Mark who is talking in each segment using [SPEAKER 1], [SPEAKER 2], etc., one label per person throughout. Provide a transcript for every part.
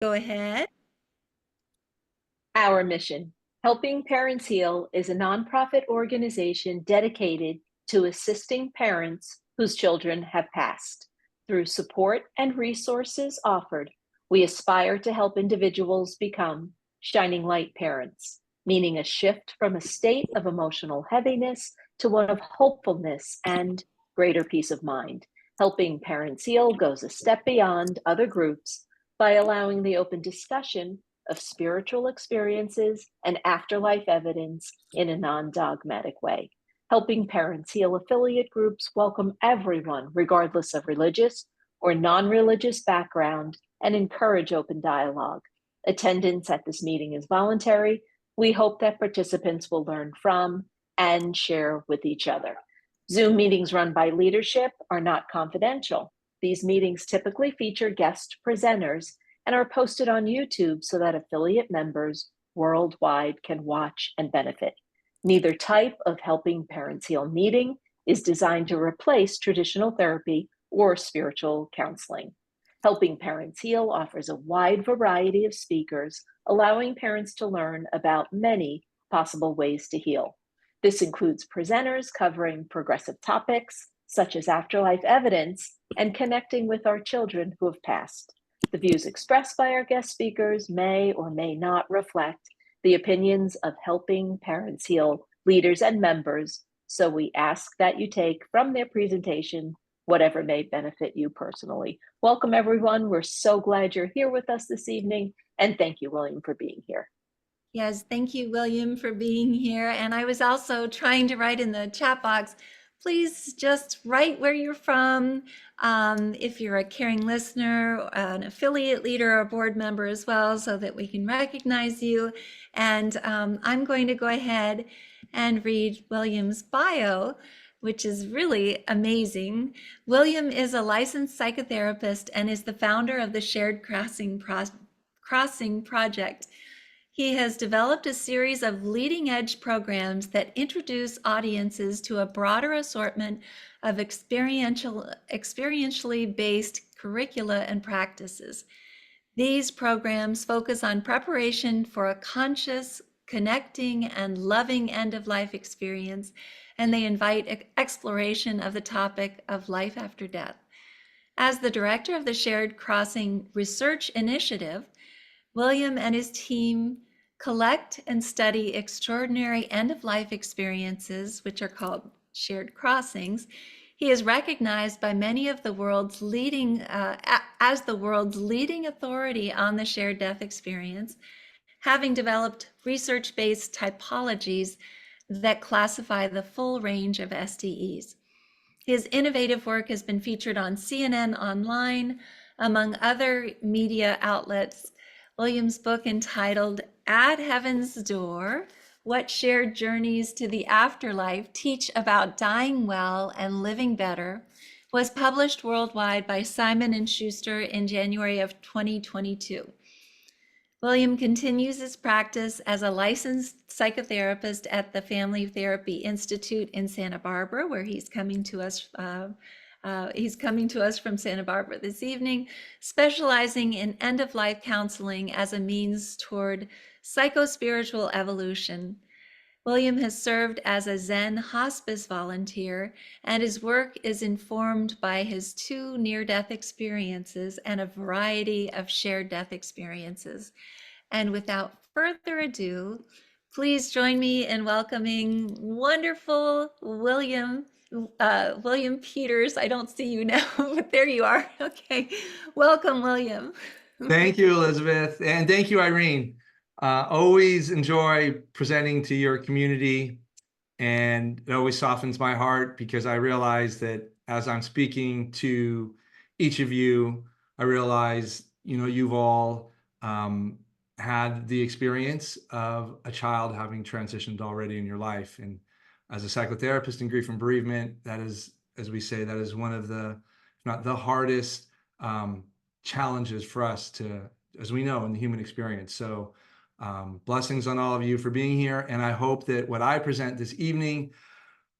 [SPEAKER 1] Go ahead.
[SPEAKER 2] Our mission, Helping Parents Heal, is a nonprofit organization dedicated to assisting parents whose children have passed. Through support and resources offered, we aspire to help individuals become shining light parents, meaning a shift from a state of emotional heaviness to one of hopefulness and greater peace of mind. Helping Parents Heal goes a step beyond other groups by allowing the open discussion of spiritual experiences and afterlife evidence in a non-dogmatic way. Helping Parents Heal affiliate groups welcome everyone, regardless of religious or non-religious background, and encourage open dialogue. Attendance at this meeting is voluntary. We hope that participants will learn from and share with each other. Zoom meetings run by leadership are not confidential. These meetings typically feature guest presenters and are posted on YouTube so that affiliate members worldwide can watch and benefit. Neither type of Helping Parents Heal meeting is designed to replace traditional therapy or spiritual counseling. Helping Parents Heal offers a wide variety of speakers, allowing parents to learn about many possible ways to heal. This includes presenters covering progressive topics such as afterlife evidence and connecting with our children who have passed. The views expressed by our guest speakers may or may not reflect the opinions of Helping Parents Heal leaders and members, so we ask that you take from their presentation whatever may benefit you personally. Welcome, everyone. We're so glad you're here with us this evening, and thank you, William, for being here.
[SPEAKER 1] Yes, thank you, William, for being here. And I was also trying to write in the chat box, please just write where you're from. If you're a caring listener, an affiliate leader, or a board member as well, so that we can recognize you. And I'm going to go ahead and read William's bio, which is really amazing. William is a licensed psychotherapist and is the founder of the Shared Crossing Project. He has developed a series of leading-edge programs that introduce audiences to a broader assortment of experientially based curricula and practices. These programs focus on preparation for a conscious, connecting, and loving end-of-life experience, and they invite exploration of the topic of life after death. As the director of the Shared Crossing Research Initiative, William and his team collect and study extraordinary end-of-life experiences, which are called shared crossings. He is recognized by many of the world's leading, as the world's leading authority on the shared death experience, having developed research-based typologies that classify the full range of SDEs. His innovative work has been featured on CNN Online, among other media outlets. William's book, entitled At Heaven's Door, What Shared Journeys to the Afterlife Teach About Dying Well and Living Better, was published worldwide by Simon Schuster in January of 2022. William continues his practice as a licensed psychotherapist at the Family Therapy Institute in Santa Barbara, where he's coming to us from Santa Barbara this evening, specializing in end-of-life counseling as a means toward psychospiritual evolution. William has served as a Zen hospice volunteer, and his work is informed by his 2 near-death experiences and a variety of shared death experiences. And without further ado, please join me in welcoming wonderful William Peters. I don't see you now, but there you are. Okay, welcome, William.
[SPEAKER 3] Thank you, Elizabeth, and thank you, Irene. Always enjoy presenting to your community, and it always softens my heart because I realize that as I'm speaking to each of you, I realize, you've all had the experience of a child having transitioned already in your life. And as a psychotherapist in grief and bereavement, that is, as we say, that is one of the, if not the hardest challenges for us to, as we know, in the human experience. So blessings on all of you for being here. And I hope that what I present this evening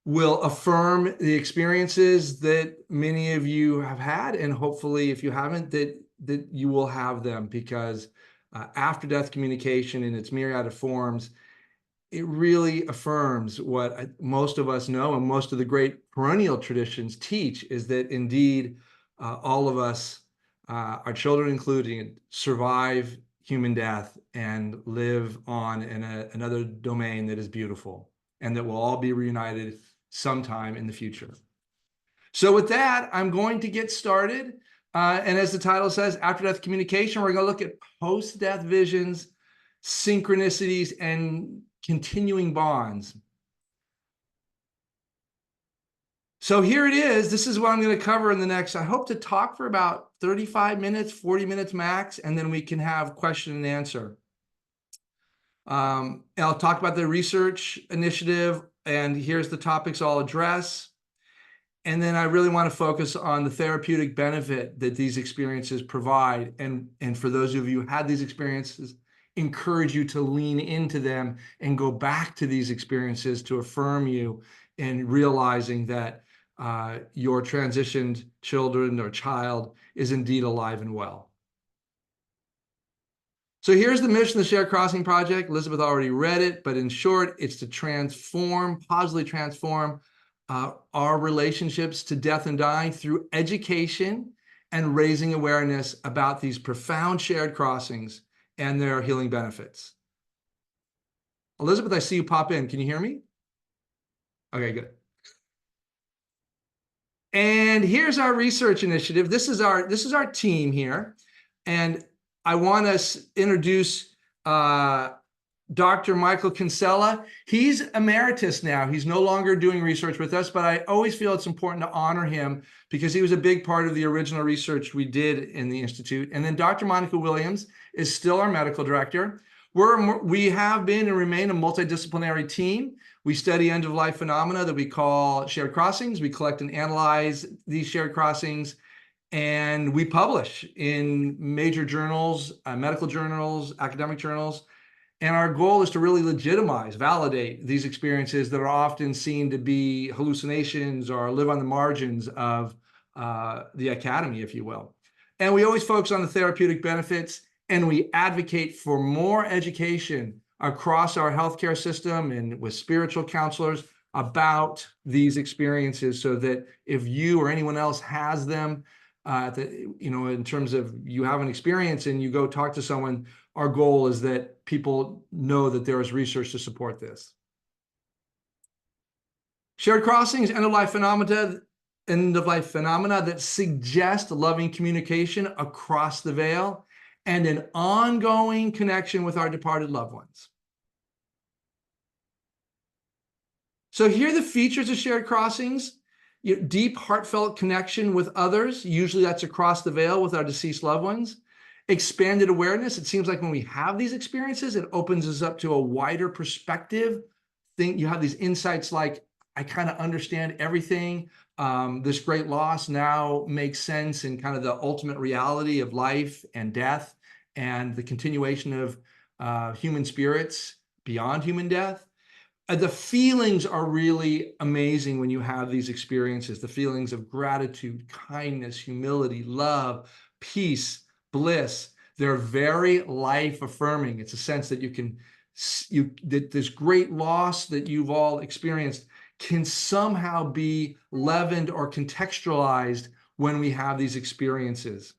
[SPEAKER 3] will affirm the experiences that many of you have had. And hopefully, if you haven't, that that you will have them, because after death communication in its myriad of forms, it really affirms what most of us know and most of the great perennial traditions teach, is that indeed all of us, our children included, survive human death and live on in another domain that is beautiful, and that we'll all be reunited sometime in the future. So with that, I'm going to get started. And as the title says, after death communication, we're going to look at post-death visions, synchronicities, and continuing bonds. So here it is. This is what I'm going to cover in the next, I hope to talk for about 35 minutes, 40 minutes max, and then we can have question and answer. I'll talk about the research initiative, and here's the topics I'll address. And then I really want to focus on the therapeutic benefit that these experiences provide. And for those of you who had these experiences, encourage you to lean into them and go back to these experiences to affirm you in realizing that your transitioned children or child is indeed alive and well. So here's the mission of the Shared Crossing Project. Elizabeth already read it, but in short, it's to transform, positively transform our relationships to death and dying through education and raising awareness about these profound shared crossings and their healing benefits. Elizabeth, I see you pop in. Can you hear me? Okay, good. And here's our research initiative. This is our team here. And I want to introduce Dr. Michael Kinsella. He's emeritus now. He's no longer doing research with us, but I always feel it's important to honor him because he was a big part of the original research we did in the Institute. And then Dr. Monica Williams is still our medical director. We have been and remain a multidisciplinary team. We study end-of-life phenomena that we call shared crossings. We collect and analyze these shared crossings, and we publish in major journals, medical journals, academic journals. And our goal is to really legitimize, validate these experiences that are often seen to be hallucinations or live on the margins of the academy, if you will. And we always focus on the therapeutic benefits, and we advocate for more education across our healthcare system and with spiritual counselors about these experiences, so that if you or anyone else has them, in terms of you have an experience and you go talk to someone, our goal is that people know that there is research to support this. Shared crossings, end-of-life phenomena that suggest loving communication across the veil and an ongoing connection with our departed loved ones. So here are the features of shared crossings. Deep, heartfelt connection with others. Usually that's across the veil with our deceased loved ones. Expanded awareness. It seems like when we have these experiences, it opens us up to a wider perspective. You have these insights like, I kind of understand everything. This great loss now makes sense in kind of the ultimate reality of life and death and the continuation of human spirits beyond human death. The feelings are really amazing when you have these experiences, the feelings of gratitude, kindness, humility, love, peace, bliss. They're very life affirming. It's a sense that that this great loss that you've all experienced can somehow be leavened or contextualized when we have these experiences.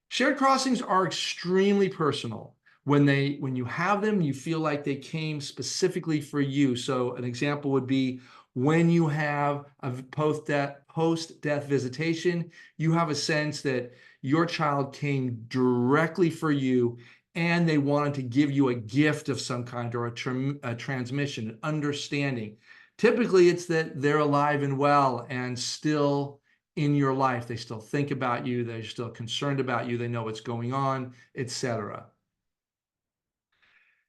[SPEAKER 3] Shared crossings are extremely personal. When you have them, you feel like they came specifically for you. So an example would be when you have a post-death visitation, you have a sense that your child came directly for you and they wanted to give you a gift of some kind or a transmission, an understanding. Typically, it's that they're alive and well and still in your life. They still think about you. They're still concerned about you. They know what's going on, etc.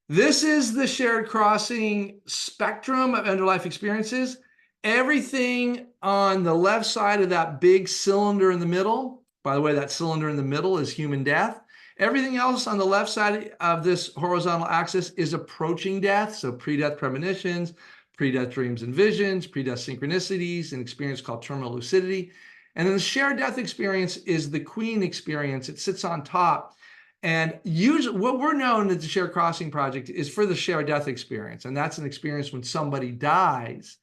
[SPEAKER 3] This is the shared crossing spectrum of end-of-life experiences. Everything on the left side of that big cylinder in the middle, by the way, that cylinder in the middle is human death. Everything else on the left side of this horizontal axis is approaching death. So pre-death premonitions, pre-death dreams and visions, pre-death synchronicities, an experience called terminal lucidity. And then the shared death experience is the queen experience. It sits on top. And usually what we're known as the Shared Crossing Project is for the shared death experience. And that's an experience when somebody dies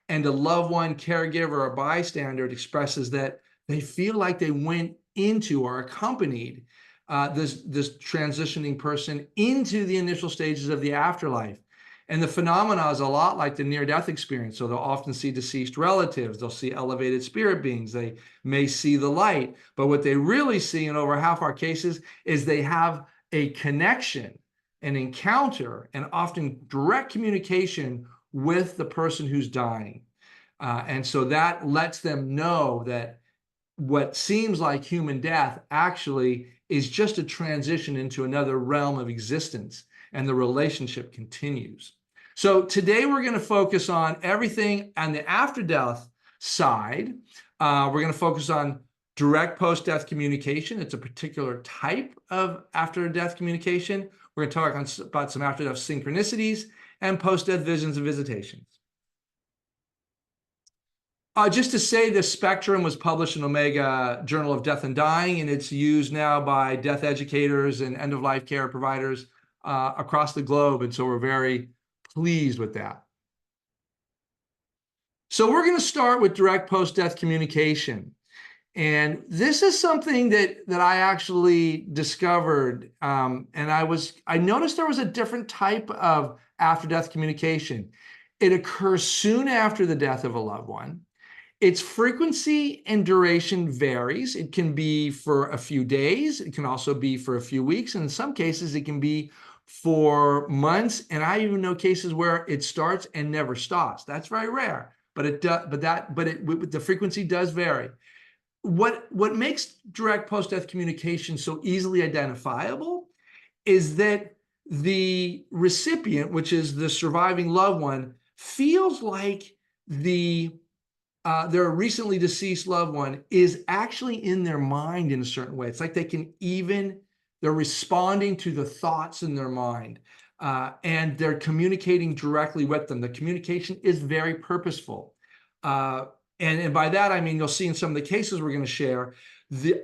[SPEAKER 3] and a loved one, caregiver, or bystander expresses that they feel like they went into or accompanied this transitioning person into the initial stages of the afterlife. And the phenomena is a lot like the near-death experience. So they'll often see deceased relatives, they'll see elevated spirit beings, they may see the light. But what they really see in over half our cases is they have a connection, an encounter, and often direct communication with the person who's dying. And so that lets them know that what seems like human death actually is just a transition into another realm of existence, and the relationship continues. So today we're going to focus on everything on the after-death side. We're going to focus on direct post-death communication. It's a particular type of after-death communication. We're going to talk about some after-death synchronicities and post-death visions and visitations. Just to say, the spectrum was published in Omega Journal of Death and Dying, and it's used now by death educators and end-of-life care providers across the globe, and so we're very pleased with that. So we're going to start with direct post-death communication. And this is something that I actually discovered, and I noticed there was a different type of after-death communication. It occurs soon after the death of a loved one. Its frequency and duration varies. It can be for a few days. It can also be for a few weeks. And in some cases, it can be for months. And I even know cases where it starts and never stops. That's very rare, but the frequency does vary. What makes direct post-death communication so easily identifiable is that the recipient, which is the surviving loved one, feels like their recently deceased loved one is actually in their mind in a certain way. It's like they're responding to the thoughts in their mind, and they're communicating directly with them. The communication is very purposeful. And by that, I mean, you'll see in some of the cases we're going to share,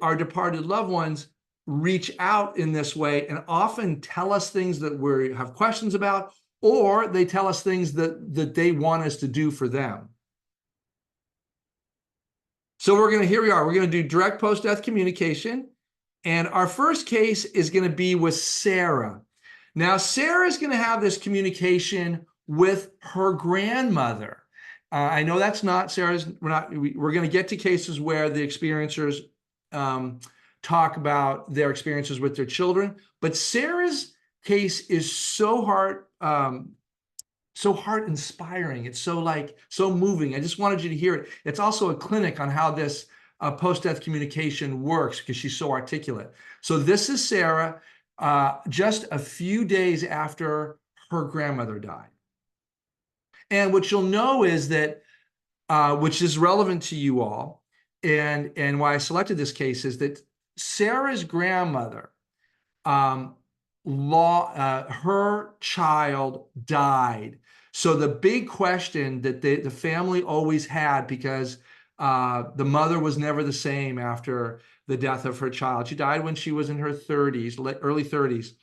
[SPEAKER 3] our departed loved ones reach out in this way and often tell us things that we have questions about, or they tell us things that they want us to do for them. So here we are. We're going to do direct post-death communication. And our first case is going to be with Sarah. Now, Sarah is going to have this communication with her grandmother. I know that's not Sarah's. We're going to get to cases where the experiencers talk about their experiences with their children. But Sarah's case is so heart-inspiring. It's so moving. I just wanted you to hear it. It's also a clinic on how this post-death communication works because she's so articulate. So this is Sarah just a few days after her grandmother died. And what you'll know is that, which is relevant to you all, and why I selected this case is that Sarah's grandmother, her child died. So the big question that the family always had, because the mother was never the same after the death of her child. She died when she was in her 30s, early 30s.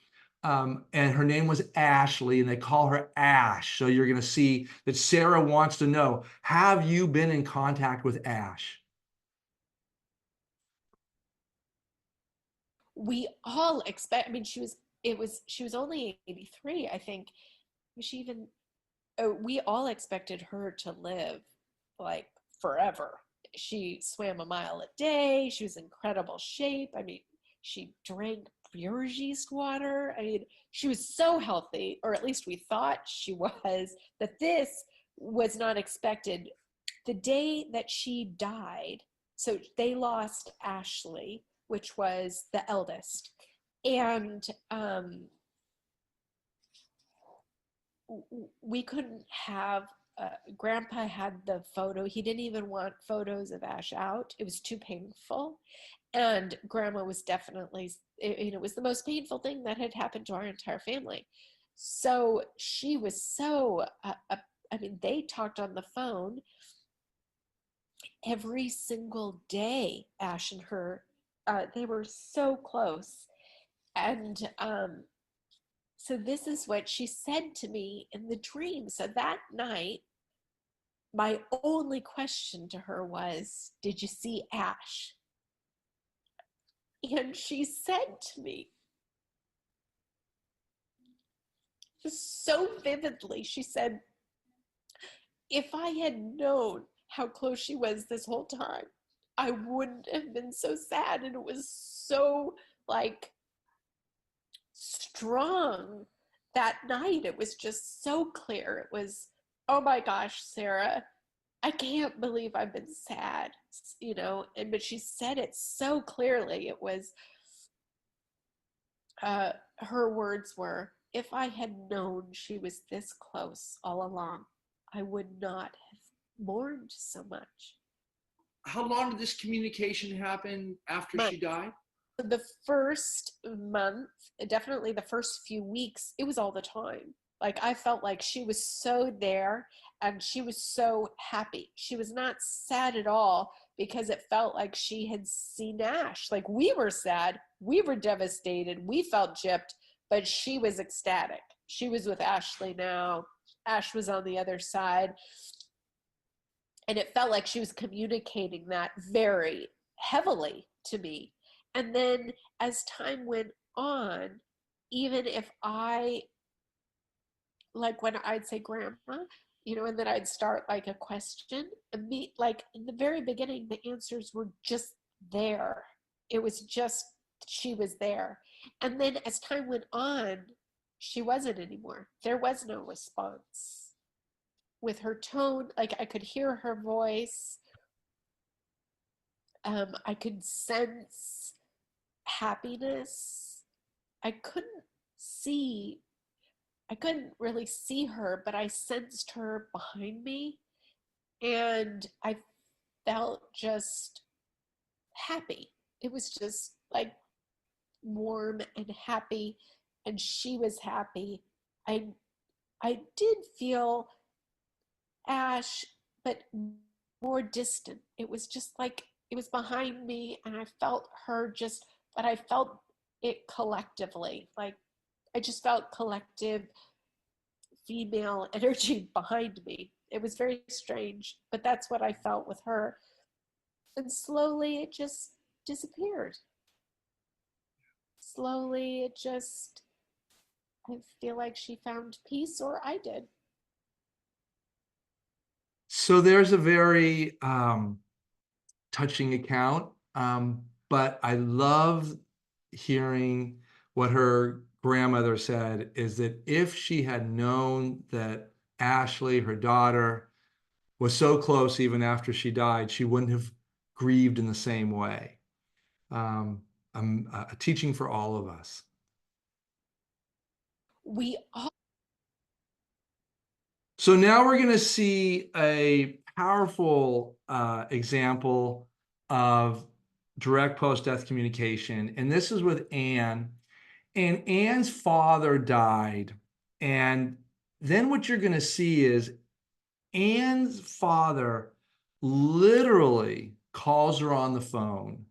[SPEAKER 3] And her name was Ashley, and they call her Ash. So you're going to see that Sarah wants to know, have you been in contact with Ash?
[SPEAKER 4] We all expect, I mean, she was only 83, I think. We all expected her to live like forever. She swam a mile a day. She was in incredible shape. I mean, she drank Burgess water. I mean, she was so healthy, or at least we thought she was, that this was not expected. The day that she died, so they lost Ashley, which was the eldest. And we couldn't have, Grandpa had the photo. He didn't even want photos of Ash out. It was too painful. And Grandma was definitely, it was the most painful thing that had happened to our entire family. So she was so, I mean, they talked on the phone. every single day, Ash and her, they were so close. And so this is what she said to me in the dream. So that night, my only question to her was, did you see Ash? And she said to me so vividly, she said, if I had known how close she was this whole time, I wouldn't have been so sad. And it was so like strong that night. It was just so clear. It was, oh my gosh, Sarah, I can't believe I've been sad, you know. And but she said it so clearly. It was her words were, if I had known she was this close all along, I would not have mourned so much.
[SPEAKER 5] How long did this communication happen after she died?
[SPEAKER 4] The first month, definitely the first few weeks, it was all the time. Like I felt like she was so there and she was so happy. She was not sad at all because it felt like she had seen Ash. Like we were sad, we were devastated, we felt gypped, but she was ecstatic. She was with Ashley now. Ash was on the other side. And it felt like she was communicating that very heavily to me. And then as time went on, even if I, like when I'd say grandma, you know, and then I'd start like a question, and me, like in the very beginning, the answers were just there. It was just, she was there. And then as time went on, she wasn't anymore. There was no response. With her tone, like I could hear her voice. I could sense happiness. I couldn't really see her, but I sensed her behind me. And I felt just happy. It was just like warm and happy. And she was happy. I did feel Ash, but more distant. It was just like it was behind me, and I felt her just, but I felt it collectively. Like I just felt collective female energy behind me. It was very strange, but that's what I felt with her. And slowly it just disappeared. Slowly it just, I feel like she found peace, or I did.
[SPEAKER 3] So there's a very touching account, but I love hearing what her grandmother said, is that if she had known that Ashley, her daughter, was so close even after she died, she wouldn't have grieved in the same way. A teaching for all of us.
[SPEAKER 4] We all.
[SPEAKER 3] So now we're going to see a powerful example of direct post-death communication. And this is with Anne. And Anne's father died. And then what you're going to see is Anne's father literally calls her on the phone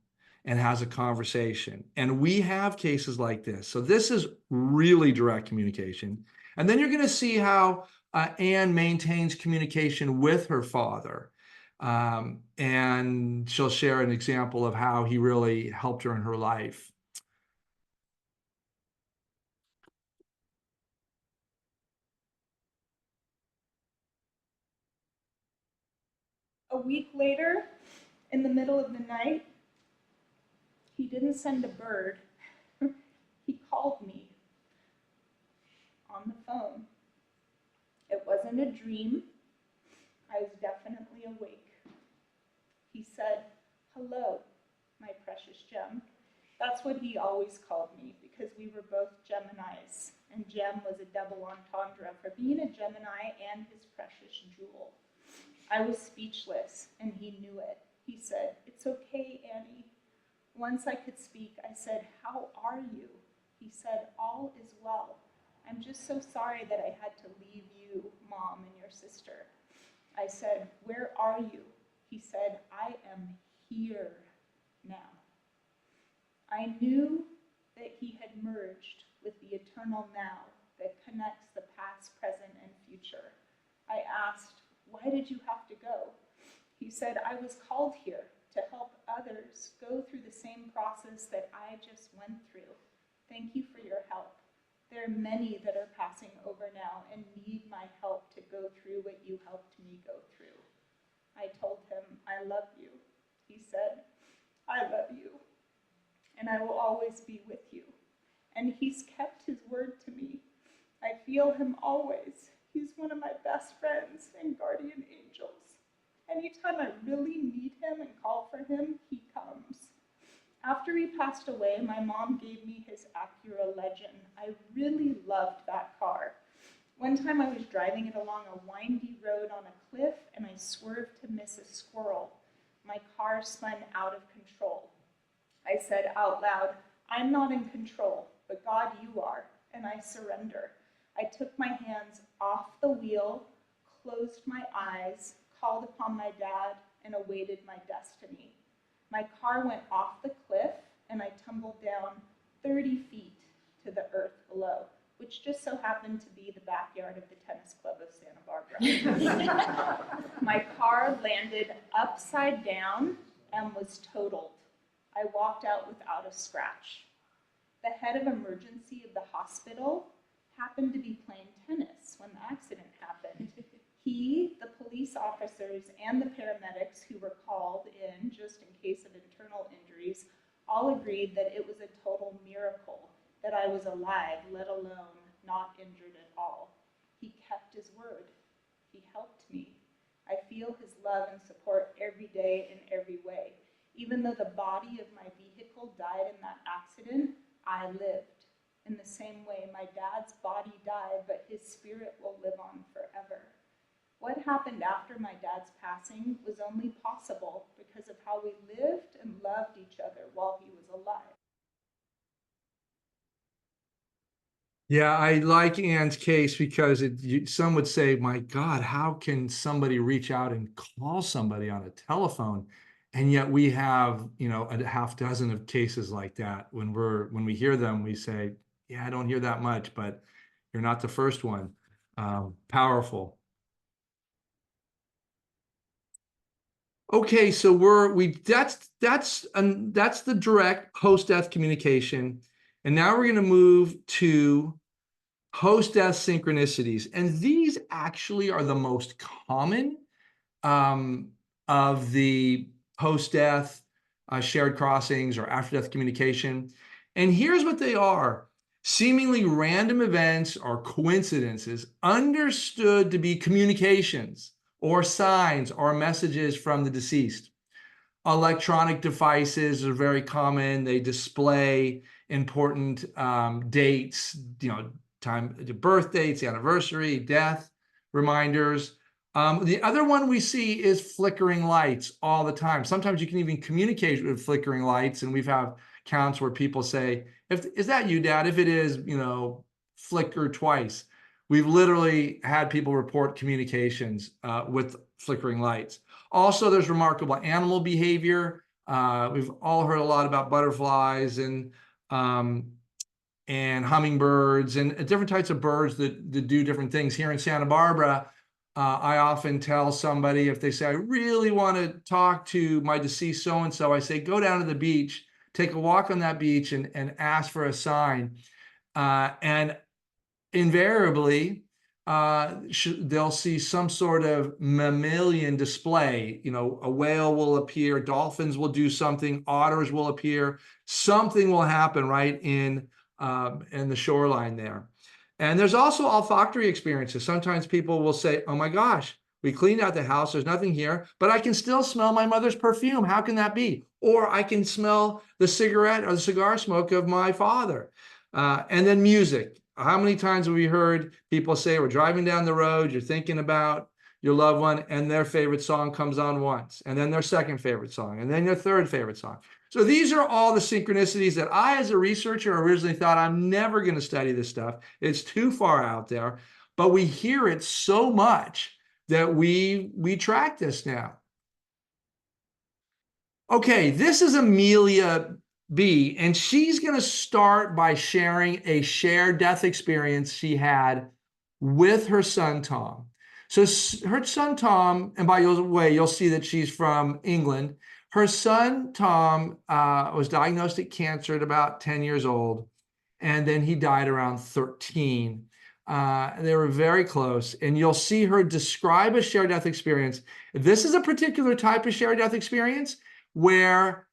[SPEAKER 3] and has a conversation. And we have cases like this. So this is really direct communication. And then you're going to see how Anne maintains communication with her father. And she'll share an example of how he really helped her in her life.
[SPEAKER 6] A week later, in the middle of the night, he didn't send a bird. He called me on the phone. It wasn't a dream. I was definitely awake. He said, "Hello, my precious gem." That's what he always called me because we were both Geminis, and gem was a double entendre for being a Gemini and his precious jewel. I was speechless, and he knew it. He said, "It's okay, Annie." Once I could speak, I said, "How are you?" He said, "All is well. I'm just so sorry that I had to leave you, Mom, and your sister." I said, "Where are you?" he said, I am here now. I knew that he had merged with the eternal now that connects the past, present, and future. I asked, why did you have to go? He said, I was called here to help others go through the same process that I just went through. Thank you for your help. There are many that are passing over now and need my help to go through what you helped me go through. I told him, I love you. He said, I love you, and I will always be with you. And he's kept his word to me. I feel him always. He's one of my best friends and guardian angels. Anytime I really need him and call for him, he comes. After he passed away, my mom gave me his Acura Legend. I really loved that car. One time I was driving it along a windy road on a cliff and I swerved to miss a squirrel. My car spun out of control. I said out loud, I'm not in control, but God, you are, and I surrender. I took my hands off the wheel, closed my eyes, called upon my dad, and awaited my destiny. My car went off the cliff and I tumbled down 30 feet to the earth below, which just so happened to be the backyard of the tennis club of Santa Barbara. My car landed upside down and was totaled. I walked out without a scratch. The head of emergency of the hospital happened to be playing tennis when the accident happened. He, the police officers, and the paramedics who were called in just in case of internal injuries all agreed that it was a total miracle that I was alive, let alone not injured at all. He kept his word. He helped me. I feel his love and support every day in every way. Even though the body of my vehicle died in that accident, I lived. In the same way, my dad's body died, but his spirit will live on forever. What happened after my dad's passing was only possible because of how we lived and loved each other while he was alive.
[SPEAKER 3] Yeah, I like Ann's case because some would say, my God, how can somebody reach out and call somebody on a telephone? And yet we have, a half dozen of cases like that. When we hear them, we say, yeah, I don't hear that much, but you're not the first one. Powerful. Okay, so that's the direct post-death communication. And now we're going to move to post-death synchronicities. And these actually are the most common of the post-death shared crossings or after-death communication. And here's what they are. Seemingly random events or coincidences understood to be communications or signs or messages from the deceased. Electronic devices are very common. They display important dates, time, birth dates, anniversary, death, reminders. The other one we see is flickering lights all the time. Sometimes you can even communicate with flickering lights, and we've had counts where people say, is that you, Dad? If it is, flicker twice. We've literally had people report communications with flickering lights. Also, there's remarkable animal behavior. We've all heard a lot about butterflies and hummingbirds and different types of birds that do different things. Here in Santa Barbara, I often tell somebody, if they say, I really want to talk to my deceased so-and-so, I say, go down to the beach, take a walk on that beach and ask for a sign. And invariably, they'll see some sort of mammalian display. A whale will appear, dolphins will do something, otters will appear, something will happen right in the shoreline there. And there's also olfactory experiences. Sometimes people will say, oh my gosh, we cleaned out the house, there's nothing here, but I can still smell my mother's perfume. How can that be? Or I can smell the cigarette or the cigar smoke of my father. And then music. How many times have we heard people say, we're driving down the road, you're thinking about your loved one, and their favorite song comes on once, and then their second favorite song, and then their third favorite song. So these are all the synchronicities that I, as a researcher, originally thought I'm never going to study this stuff. It's too far out there, but we hear it so much that we track this now. Okay, this is Amelia B, and she's going to start by sharing a shared death experience she had with her son, Tom. So her son, Tom, and by the way, you'll see that she's from England. Her son, Tom, was diagnosed with cancer at about 10 years old, and then he died around 13. They were very close, and you'll see her describe a shared death experience. This is a particular type of shared death experience where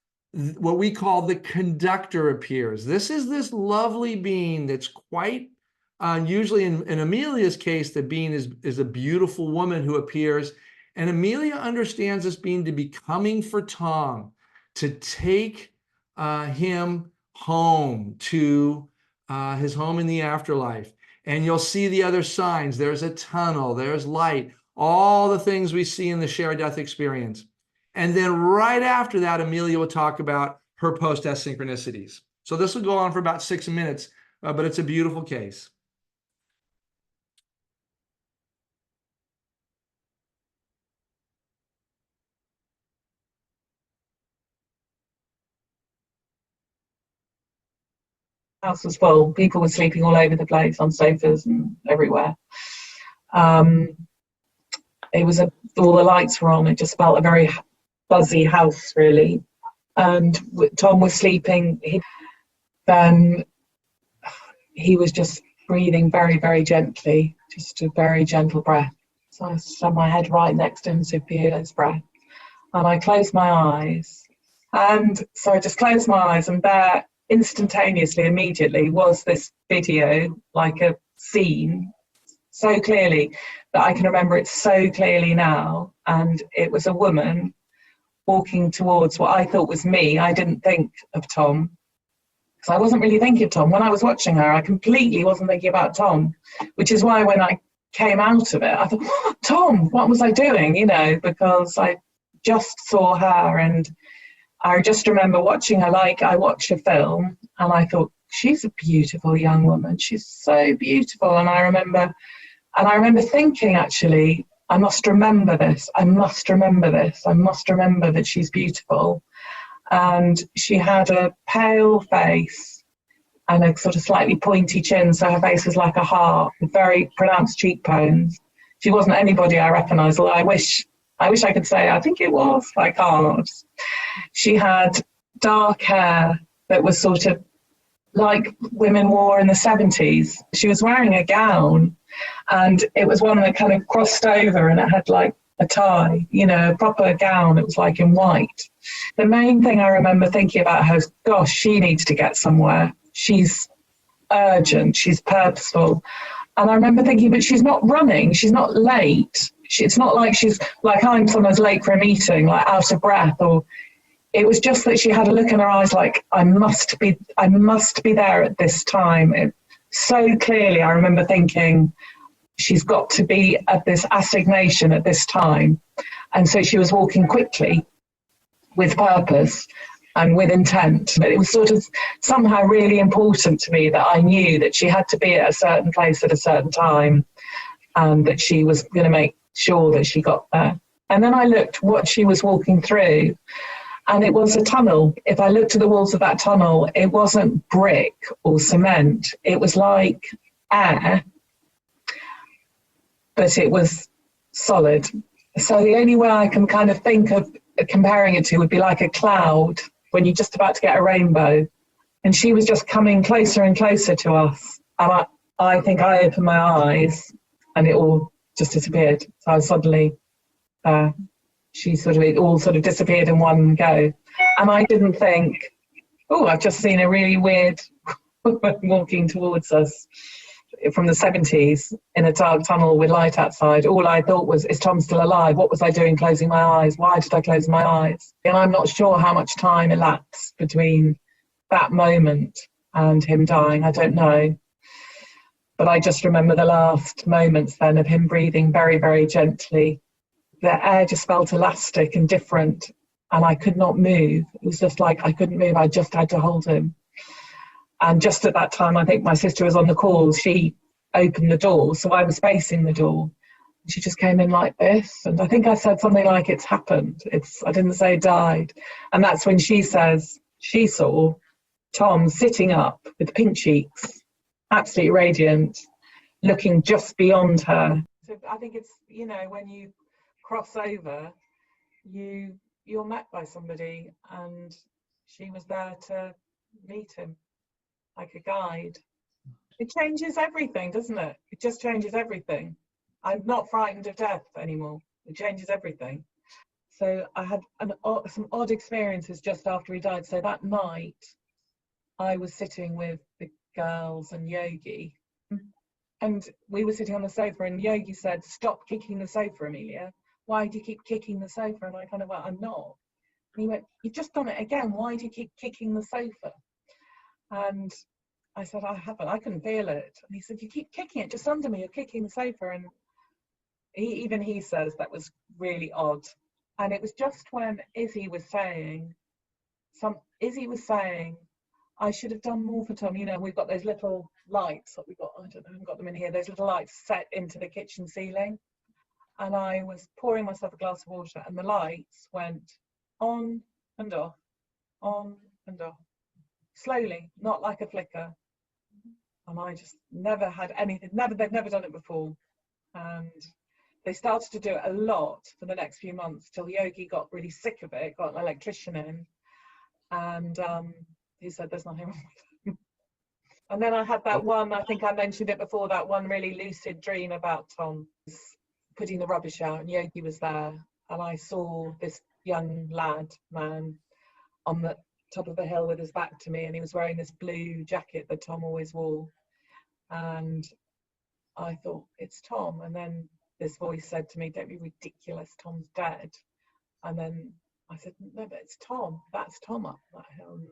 [SPEAKER 3] what we call the conductor appears. This is this lovely being that's quite usually in Amelia's case, the being is a beautiful woman who appears, and Amelia understands this being to be coming for Tom to take him home to his home in the afterlife. And you'll see the other signs. There's a tunnel, there's light, all the things we see in the shared death experience. And then right after that, Amelia will talk about her post-death synchronicities. So this will go on for about 6 minutes, but it's a beautiful case.
[SPEAKER 7] House was full. People were sleeping all over the place on sofas and everywhere. It was all the lights were on. It just felt a very buzzy house, really. And Tom was sleeping. Then he was just breathing very, very gently, just a very gentle breath. So I sat my head right next to him to feel his breath. And I closed my eyes. And so I just closed my eyes, and there, instantaneously, immediately, was this video, like a scene, so clearly that I can remember it so clearly now. And it was a woman walking towards what I thought was me. I didn't think of Tom, because I wasn't really thinking of Tom. When I was watching her, I completely wasn't thinking about Tom, which is why when I came out of it, I thought, oh, Tom, what was I doing? You know, because I just saw her, and I just remember watching her like I watch a film, and I thought, she's a beautiful young woman. She's so beautiful. And I remember thinking, actually, I must remember this. I must remember this. I must remember that she's beautiful. And she had a pale face and a sort of slightly pointy chin, so her face was like a heart with very pronounced cheekbones. She wasn't anybody I recognised, although I wish I could say I think it was. I can't. She had dark hair that was sort of like women wore in the 70s. She was wearing a gown, and it was one that kind of crossed over, and it had like a tie, you know, a proper gown. It was like in white. The main thing I remember thinking about her is, gosh, she needs to get somewhere. She's urgent. She's purposeful. And I remember thinking, but she's not running. She's not late. It's not like she's like I'm sometimes late for a meeting, like out of breath, or it was just that she had a look in her eyes like, I must be there at this time. So clearly, I remember thinking, she's got to be at this assignation at this time. And so she was walking quickly with purpose and with intent. But it was sort of somehow really important to me that I knew that she had to be at a certain place at a certain time, and that she was going to make sure that she got there. And then I looked what she was walking through, and it was a tunnel. If I looked at the walls of that tunnel, it wasn't brick or cement. It was like air, but it was solid. So the only way I can kind of think of comparing it to would be like a cloud when you're just about to get a rainbow. And she was just coming closer and closer to us. And I think I opened my eyes and it all just disappeared. So I suddenly, it all sort of disappeared in one go. And I didn't think, oh, I've just seen a really weird woman walking towards us from the 70s in a dark tunnel with light outside. All I thought was, is Tom still alive? What was I doing closing my eyes? Why did I close my eyes? And I'm not sure how much time elapsed between that moment and him dying. I don't know. But I just remember the last moments then of him breathing very, very gently. The air just felt elastic and different, and I could not move. It was just like I couldn't move. I just had to hold him. And just at that time, I think my sister was on the call. She opened the door, so I was facing the door. She just came in like this, and I think I said something like, "It's happened." I didn't say died. And that's when she says she saw Tom sitting up with pink cheeks, absolutely radiant, looking just beyond her. So I think it's, when you cross over, you're met by somebody, and she was there to meet him like a guide. It changes everything, doesn't it? It just changes everything. I'm not frightened of death anymore. It changes everything. So I had some odd experiences just after he died. So that night, I was sitting with the girls and Yogi, and we were sitting on the sofa, and Yogi said, "Stop kicking the sofa, Amelia. Why do you keep kicking the sofa?" And I kind of went, "I'm not." And he went, "You've just done it again. Why do you keep kicking the sofa?" And I said, "I haven't. I couldn't feel it." And he said, "You keep kicking it just under me. You're kicking the sofa." And he says that was really odd. And it was just when Izzy was saying, "I should have done more for Tom." We've got those little lights that I haven't got them in here. Those little lights set into the kitchen ceiling. And I was pouring myself a glass of water, and the lights went on and off, slowly, not like a flicker. And I just never had anything, they've never done it before. And they started to do it a lot for the next few months till Yogi got really sick of it, got an electrician in, and he said there's nothing wrong with it. And then I had that one, I think I mentioned it before, that one really lucid dream about Tom putting the rubbish out, and Yogi was there, and I saw this young man on the top of the hill with his back to me, and he was wearing this blue jacket that Tom always wore, and I thought, it's Tom. And then this voice said to me, "Don't be ridiculous, Tom's dead." And then I said, "No, but it's Tom. That's Tom up that hill." And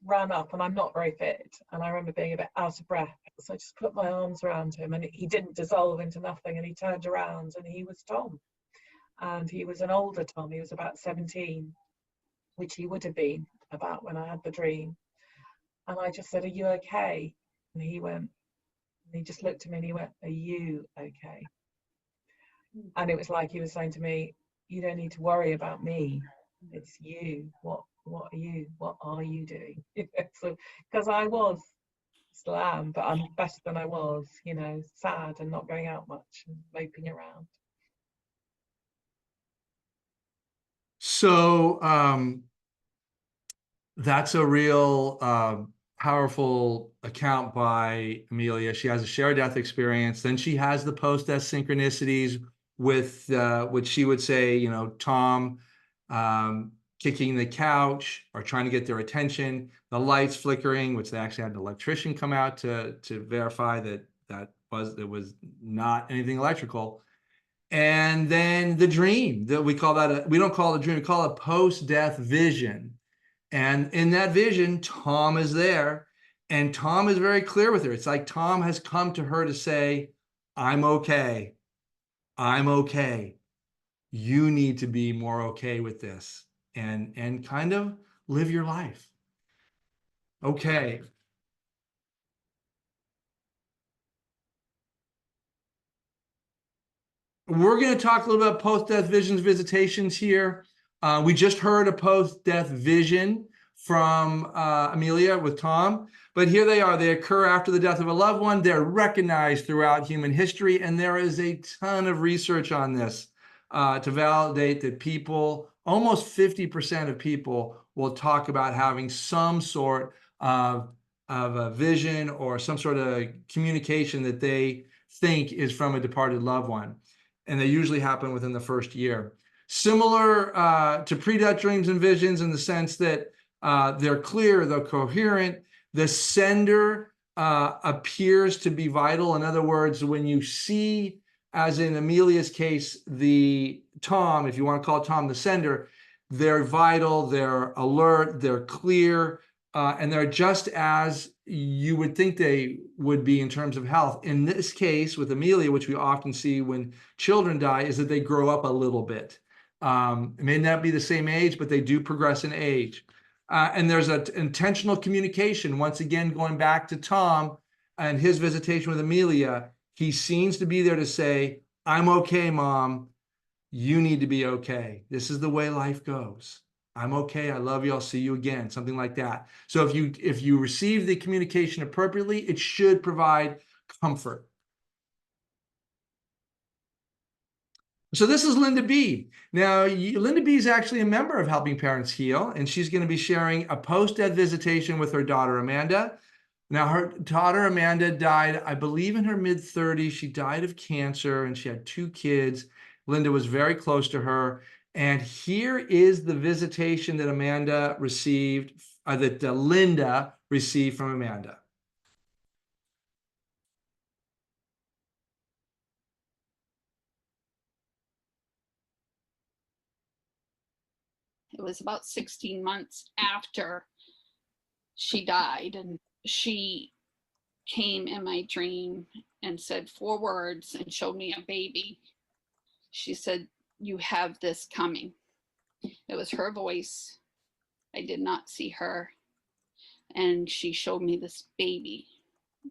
[SPEAKER 7] ran up, and I'm not very fit, and I remember being a bit out of breath, so I just put my arms around him, and he didn't dissolve into nothing, and he turned around, and he was Tom. And he was an older Tom. He was about 17, which he would have been about when I had the dream. And I just said, "Are you okay?" And he just looked at me and he went, "Are you okay?" And it was like he was saying to me, "You don't need to worry about me. It's you. What are you? What are you doing?" So, because I still am, but I'm better than I was, sad and not going out much and moping around.
[SPEAKER 3] So that's a real powerful account by Amelia. She has a shared death experience. Then she has the post-death synchronicities with which she would say, Tom kicking the couch or trying to get their attention, the lights flickering, which they actually had an electrician come out to verify that it was not anything electrical. And then the dream, that we don't call it a dream, we call it post-death vision. And in that vision, Tom is there, and Tom is very clear with her. It's like Tom has come to her to say, "I'm okay. I'm okay. You need to be more okay with this and kind of live your life." Okay. We're going to talk a little about post-death visions, visitations here. We just heard a post-death vision from Amelia with Tom, but here they are. They occur after the death of a loved one. They're recognized throughout human history, and there is a ton of research on this to validate that people, almost 50% of people, will talk about having some sort of a vision or some sort of communication that they think is from a departed loved one. And they usually happen within the first year. Similar to pre-death dreams and visions in the sense that they're clear, they're coherent. The sender appears to be vital. In other words, when you see, as in Amelia's case, the Tom, if you want to call Tom the sender, they're vital, they're alert, they're clear, and they're just as you would think they would be in terms of health. In this case, with Amelia, which we often see when children die, is that they grow up a little bit. It may not be the same age, but they do progress in age. And there's an intentional communication. Once again, going back to Tom and his visitation with Amelia, he seems to be there to say, I'm okay, Mom. You need to be okay. This is the way life goes. I'm okay. I love you. I'll see you again. Something like that. So if you receive the communication appropriately, it should provide comfort. So this is Linda B. Now, Linda B is actually a member of Helping Parents Heal, and she's going to be sharing a post-death visitation with her daughter, Amanda. Now, her daughter, Amanda, died, I believe, in her mid-30s. She died of cancer, and she had 2 kids. Linda was very close to her. And here is the visitation that Amanda received, that Linda received from Amanda.
[SPEAKER 8] It was about 16 months after she died, and she came in my dream and said 4 words and showed me a baby. She said, "You have this coming." It was her voice. I did not see her. And she showed me this baby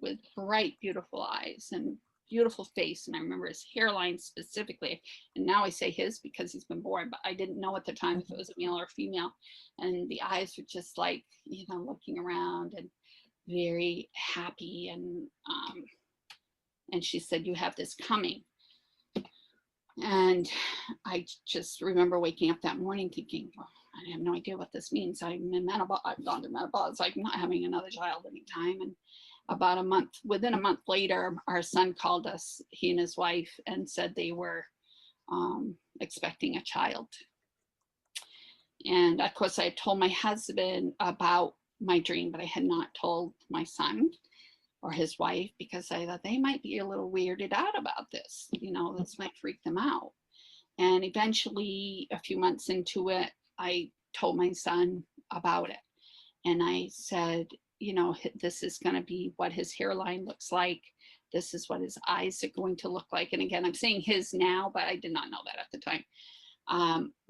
[SPEAKER 8] with bright, beautiful eyes and beautiful face. And I remember his hairline specifically. And now I say his because he's been born, but I didn't know at the time if it was a male or female. And the eyes were just like, you know, looking around and very happy. And she said, "You have this coming." And I just remember waking up that morning thinking, well, I have no idea what this means. I'm in menopause. I've gone to menopause. I'm not having another child anytime. And about a month, within a month later, our son called us, he and his wife, and said they were expecting a child. And of course, I had told my husband about my dream, but I had not told my son or his wife, because I thought they might be a little weirded out about this. You know, this might freak them out. And eventually, a few months into it, I told my son about it. And I said, you know, this is going to be what his hairline looks like. This is what his eyes are going to look like. And again, I'm saying his now, but I did not know that at the time,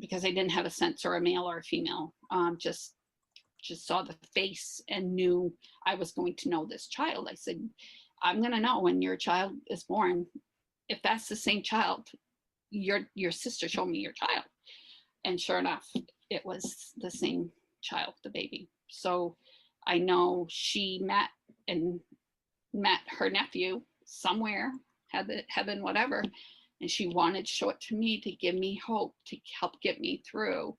[SPEAKER 8] because I didn't have a sense or a male or a female. Just saw the face and knew I was going to know this child. I said, I'm going to know when your child is born. If that's the same child, your sister showed me your child. And sure enough, it was the same child, the baby. So I know she met her nephew somewhere, heaven, whatever. And she wanted to show it to me to give me hope, to help get me through.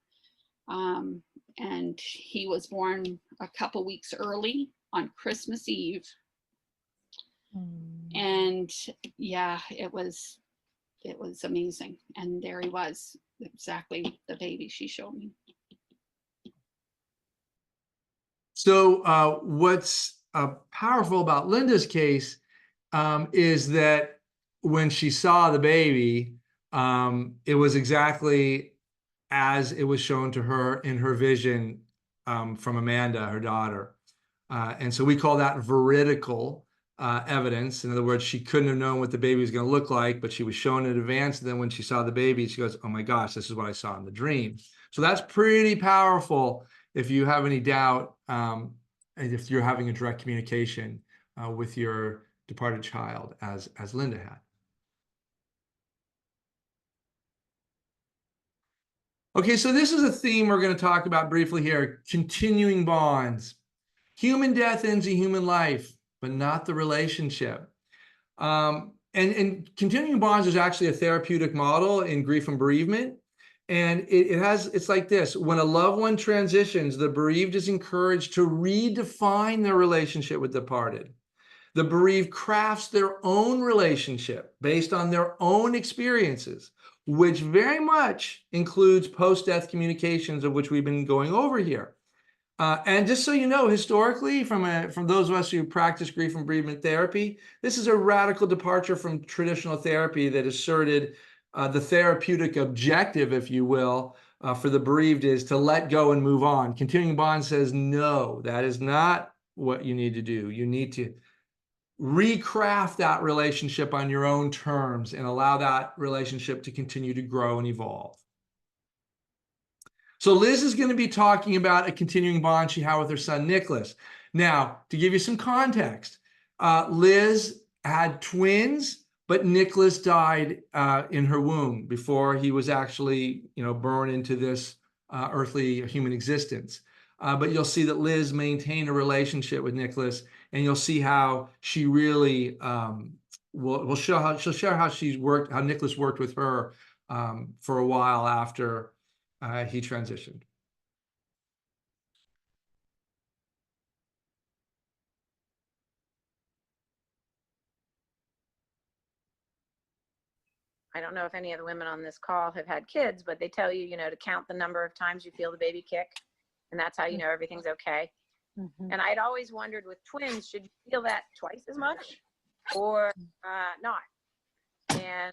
[SPEAKER 8] And he was born a couple weeks early on Christmas Eve. And yeah, it was amazing. And there he was, exactly the baby she showed me.
[SPEAKER 3] So what's powerful about Linda's case is that when she saw the baby, it was exactly as it was shown to her in her vision from Amanda, her daughter. And so we call that veridical evidence. In other words, she couldn't have known what the baby was going to look like, but she was shown in advance. And then when she saw the baby, she goes, "Oh my gosh, this is what I saw in the dream." So that's pretty powerful if you have any doubt, and if you're having a direct communication with your departed child, as Linda had. Okay, so this is a theme we're going to talk about briefly here: continuing bonds. Human death ends a human life, but not the relationship. And continuing bonds is actually a therapeutic model in grief and bereavement. And it's like this: when a loved one transitions, the bereaved is encouraged to redefine their relationship with the departed. The bereaved crafts their own relationship based on their own experiences, which very much includes post-death communications, of which we've been going over here. And just so you know, historically, from those of us who practice grief and bereavement therapy, this is a radical departure from traditional therapy that asserted the therapeutic objective, if you will, for the bereaved is to let go and move on. Continuing bond says, no, that is not what you need to do. You need to recraft that relationship on your own terms and allow that relationship to continue to grow and evolve. So Liz is going to be talking about a continuing bond she had with her son, Nicholas. Now, to give you some context, Liz had twins but Nicholas died in her womb before he was actually, born into this earthly human existence. But you'll see that Liz maintained a relationship with Nicholas, and you'll see how she really will show how she'll share how how Nicholas worked with her for a while after he transitioned.
[SPEAKER 9] I don't know if any of the women on this call have had kids, but they tell you, to count the number of times you feel the baby kick, and that's how you know everything's okay.
[SPEAKER 4] Mhm.
[SPEAKER 9] And I'd always wondered with twins, should you feel that twice as much or not? And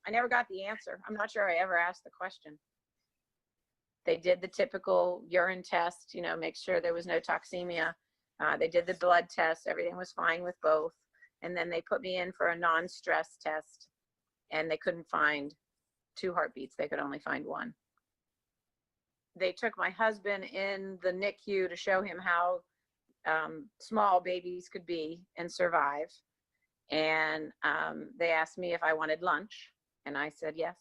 [SPEAKER 9] I never got the answer. I'm not sure I ever asked the question. They did the typical urine test, make sure there was no toxemia. They did the blood test. Everything was fine with both. And then they put me in for a non-stress test, and they couldn't find 2 heartbeats. They could only find 1. They took my husband in the NICU to show him how small babies could be and survive. And they asked me if I wanted lunch, and I said yes.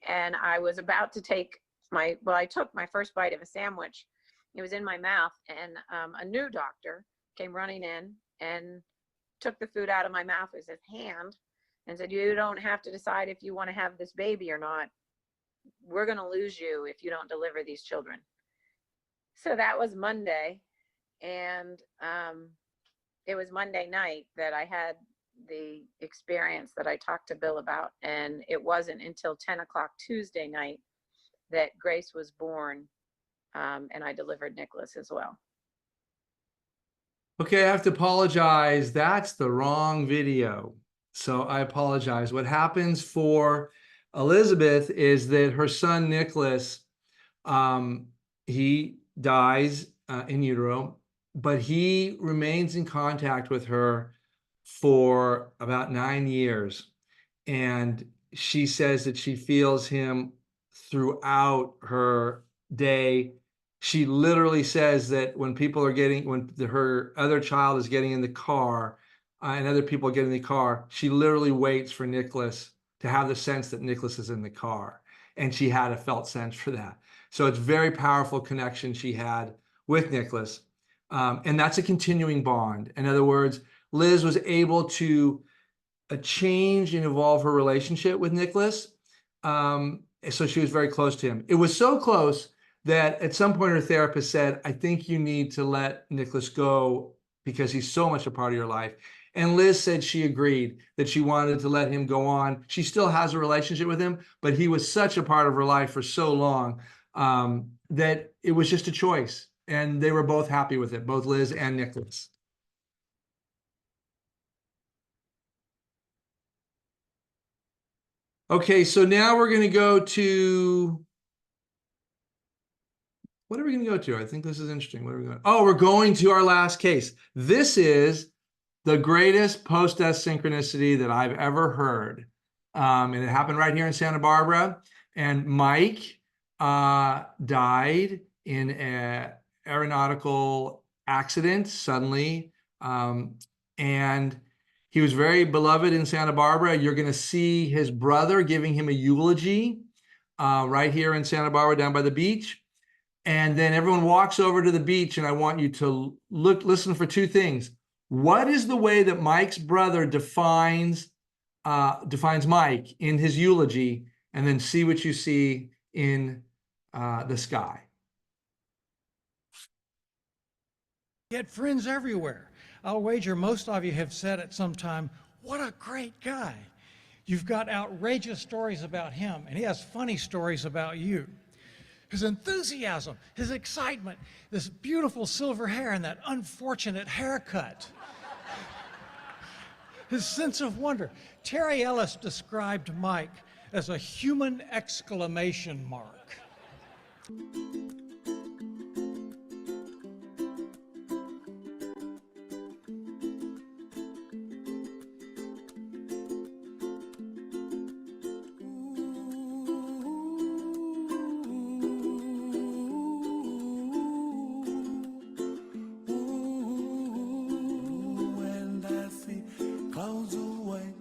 [SPEAKER 9] And I was about to take I took my first bite of a sandwich. It was in my mouth, and a new doctor came running in and took the food out of my mouth with his hand and said, "You don't have to decide if you want to have this baby or not. We're going to lose you if you don't deliver these children." So that was Monday. And it was Monday night that I had the experience that I talked to Bill about. And it wasn't until 10 o'clock Tuesday night that Grace was born, and I delivered Nicholas as well.
[SPEAKER 3] Okay, I have to apologize. That's the wrong video. So I apologize. What happens for Elizabeth is that her son, Nicholas, he dies in utero, but he remains in contact with her for about 9 years. And she says that she feels him throughout her day. She literally says that when her other child is getting in the car and other people get in the car, she literally waits for Nicholas to have the sense that Nicholas is in the car. And she had a felt sense for that. So it's a very powerful connection she had with Nicholas. And that's a continuing bond. In other words, Liz was able to change and evolve her relationship with Nicholas. So she was very close to him. It was so close that at some point her therapist said, "I think you need to let Nicholas go because he's so much a part of your life." And Liz said she agreed, that she wanted to let him go on. She still has a relationship with him, but he was such a part of her life for so long that it was just a choice. And they were both happy with it, both Liz and Nicholas. Okay, so now we're going to go to, what are we going to go to? I think this is interesting. What are we going? Oh, we're going to our last case. This is the greatest post-death synchronicity that I've ever heard. And it happened right here in Santa Barbara. And Mike died in an aeronautical accident suddenly. And he was very beloved in Santa Barbara. You're going to see his brother giving him a eulogy right here in Santa Barbara down by the beach. And then everyone walks over to the beach, and I want you to listen for 2 things. What is the way that Mike's brother defines Mike in his eulogy, and then see what you see in the sky.
[SPEAKER 10] He had friends everywhere. I'll wager most of you have said at some time, "What a great guy." You've got outrageous stories about him, and he has funny stories about you. His enthusiasm, his excitement, this beautiful silver hair and that unfortunate haircut. His sense of wonder. Terry Ellis described Mike as a human exclamation mark.
[SPEAKER 11] When I see clouds away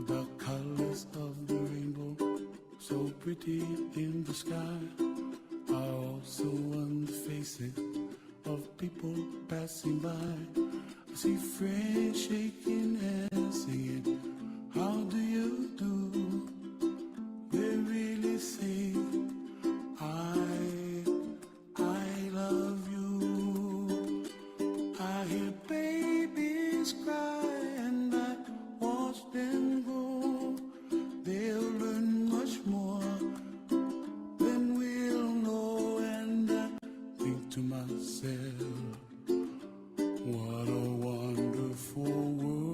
[SPEAKER 11] The colors of the rainbow, so pretty in the sky, are also on the faces of people passing by. I see friends shaking hands, singing, how do you do? They really say, I love you. I hear babies cry and I watch them grow. They'll learn much more than we'll know. And I think to myself, what a wonderful world.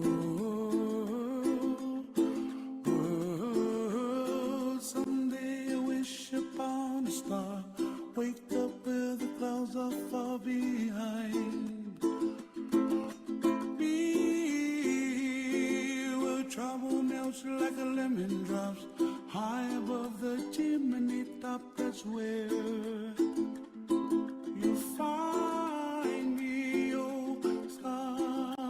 [SPEAKER 11] Someday I wish upon a star, wake up where the clouds are far behind me, where trouble melts like a lemon drops high above the chimney top. That's where you find me, oh, somewhere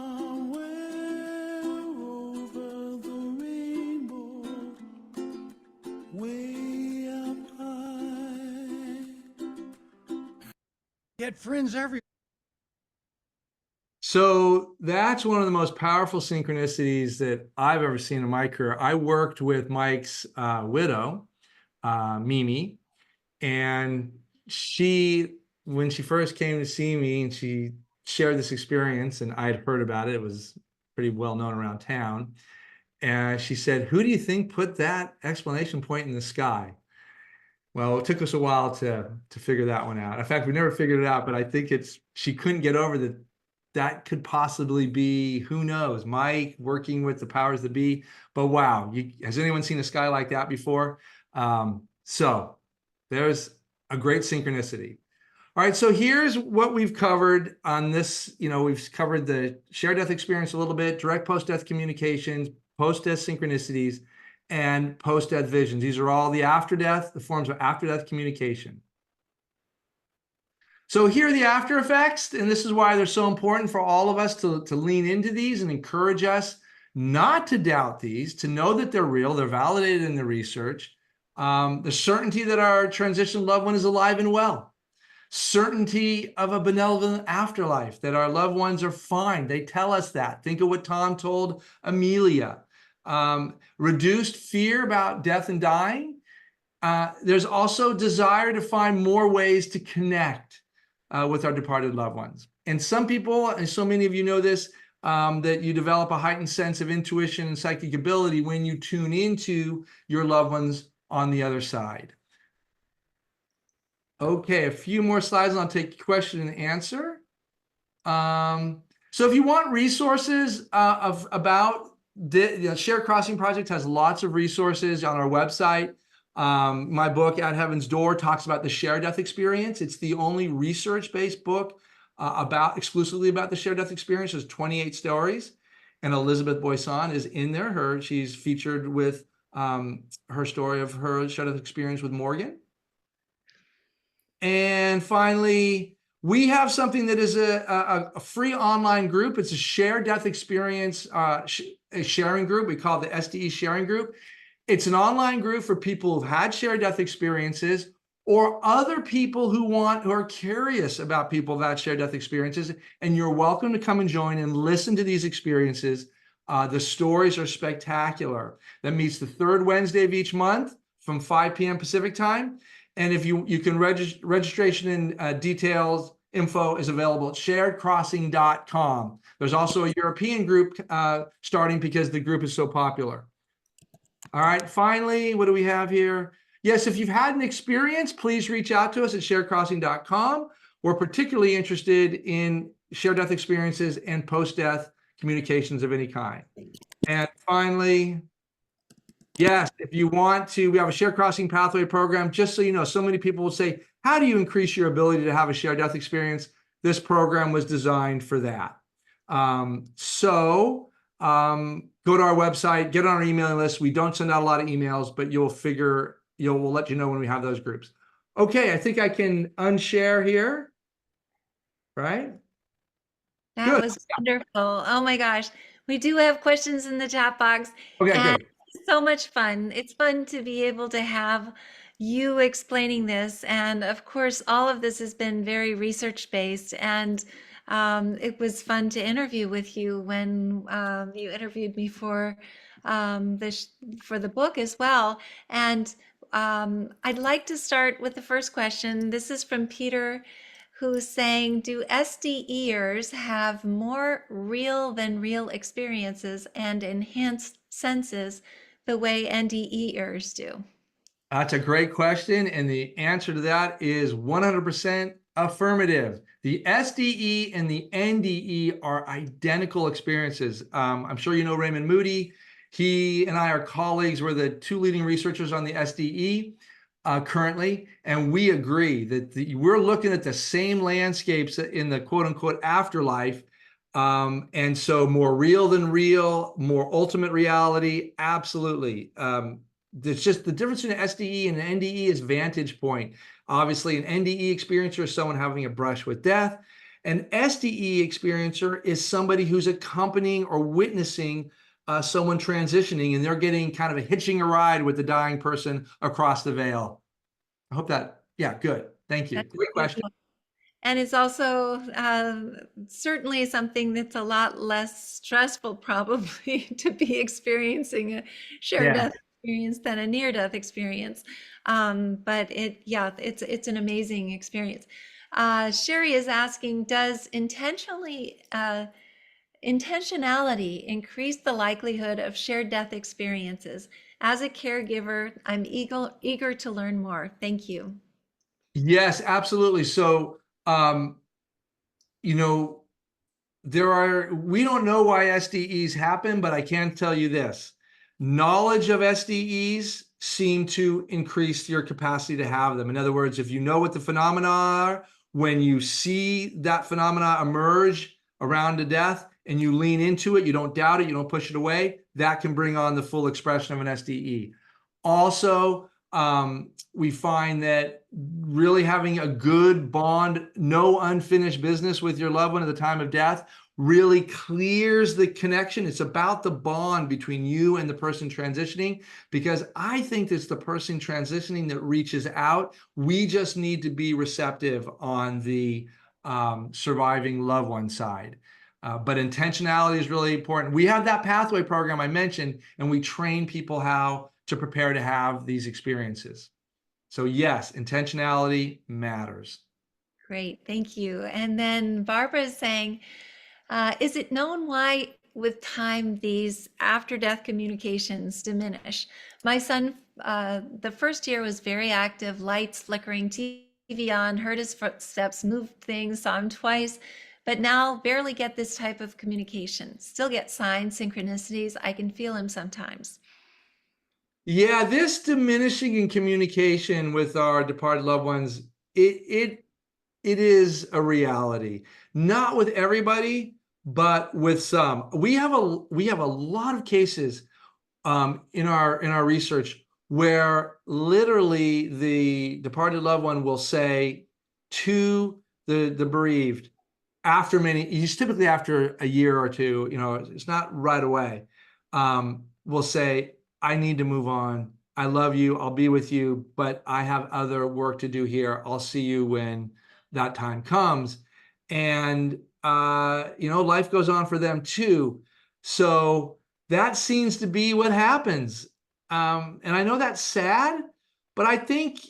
[SPEAKER 11] over the rainbow, way up high.
[SPEAKER 10] Get friends everywhere.
[SPEAKER 3] So that's one of the most powerful synchronicities that I've ever seen in my career. I worked with Mike's widow, Mimi, and she, when she first came to see me and she shared this experience, and I'd heard about it, it was pretty well known around town. And she said, who do you think put that exclamation point in the sky? Well, it took us a while to figure that one out. In fact, we never figured it out, but I think she couldn't get over that could possibly be, who knows, Mike working with the powers that be. But wow, has anyone seen a sky like that before? So there's a great synchronicity. All right, so here's what we've covered on this. We've covered the shared death experience a little bit, direct post-death communications, post-death synchronicities, and post-death visions. These are all the forms of after-death communication. So here are the after effects, and this is why they're so important for all of us to lean into these and encourage us not to doubt these, to know that they're real, they're validated in the research. The certainty that our transitioned loved one is alive and well. Certainty of a benevolent afterlife, that our loved ones are fine. They tell us that. Think of what Tom told Amelia. Reduced fear about death and dying. There's also desire to find more ways to connect with our departed loved ones. And some people, and so many of you know this, that you develop a heightened sense of intuition and psychic ability when you tune into your loved ones on the other side. Okay, a few more slides and I'll take question and answer. So if you want resources about the Shared Crossing Project, has lots of resources on our website. My book, At Heaven's Door, talks about the shared death experience. It's the only research-based book exclusively about the shared death experience. There's 28 stories, and Elizabeth Boisson is in there. She's featured with her story of her shared death experience with Morgan. And finally, we have something that is a free online group. It's a shared death experience a sharing group. We call it the SDE sharing group. It's an online group for people who've had shared death experiences or other people who are curious about people who've had shared death experiences. And you're welcome to come and join and listen to these experiences. The stories are spectacular. That meets the third Wednesday of each month from 5 p.m. Pacific time. And if you can registration and details info is available at sharedcrossing.com. There's also a European group starting because the group is so popular. All right, finally, what do we have here? Yes, if you've had an experience, please reach out to us at sharedcrossing.com. We're particularly interested in shared death experiences and post-death communications of any kind. And finally, yes, if you want to, we have a Shared Crossing Pathway program. Just so you know, so many people will say, how do you increase your ability to have a shared death experience? This program was designed for that. Go to our website, get on our emailing list. We don't send out a lot of emails, but we'll let you know when we have those groups. Okay, I think I can unshare here, right?
[SPEAKER 1] That
[SPEAKER 3] Good.
[SPEAKER 1] was wonderful. Oh my gosh. We do have questions in the chat box,
[SPEAKER 3] Okay,
[SPEAKER 1] and
[SPEAKER 3] good.
[SPEAKER 1] it's so much fun. It's fun to be able to have you explaining this. And of course, all of this has been very research based. And it was fun to interview with you when you interviewed me for for the book as well. And I'd like to start with the first question. This is from Peter, who's saying, do SDEers have more real than real experiences and enhanced senses the way NDEers do?
[SPEAKER 3] That's a great question. And the answer to that is 100% affirmative. The SDE and the NDE are identical experiences. I'm sure you know Raymond Moody. He and I are colleagues. We're the two leading researchers on the SDE currently. And we agree that we're looking at the same landscapes in the quote unquote afterlife. And so more real than real, more ultimate reality. Absolutely. It's just the difference between an SDE and an NDE is vantage point. Obviously, an NDE experiencer is someone having a brush with death. An SDE experiencer is somebody who's accompanying or witnessing someone transitioning, and they're getting kind of a hitching a ride with the dying person across the veil. I hope that, yeah, good. Thank you.
[SPEAKER 1] That's
[SPEAKER 3] Great question.
[SPEAKER 1] beautiful. And it's also certainly something that's a lot less stressful, probably, to be experiencing a shared
[SPEAKER 3] Yeah.
[SPEAKER 1] death experience than a near-death experience. But it's an amazing experience. Sherry is asking, does intentionality increase the likelihood of shared death experiences? As a caregiver, I'm eager to learn more. Thank you.
[SPEAKER 3] Yes, absolutely. So, you know, we don't know why SDEs happen, but I can tell you this. Knowledge of SDEs seem to increase your capacity to have them. In other words, if you know what the phenomena are, when you see that phenomena emerge around a death and you lean into it, you don't doubt it, you don't push it away, that can bring on the full expression of an SDE. Also, we find that really having a good bond, no unfinished business with your loved one at the time of death really clears the connection. It's about the bond between you and the person transitioning, because I think it's the person transitioning that reaches out. We just need to be receptive on the surviving loved one side. But intentionality is really important. We have that pathway program I mentioned, and we train people how to prepare to have these experiences. So yes, intentionality matters.
[SPEAKER 1] Great, thank you. And then Barbara is saying, is it known why with time these after-death communications diminish? My son, the first year was very active, lights flickering, TV on, heard his footsteps, moved things, saw him twice, but now barely get this type of communication. Still get signs, synchronicities, I can feel him sometimes.
[SPEAKER 3] Yeah, this diminishing in communication with our departed loved ones, it is a reality. Not with everybody, but with some. We have a lot of cases in our research where literally the departed loved one will say to the bereaved, after he's typically after a year or two, it's not right away, will say, I need to move on. I love you. I'll be with you, but I have other work to do here. I'll see you when that time comes. And, life goes on for them too. So that seems to be what happens. And I know that's sad, but I think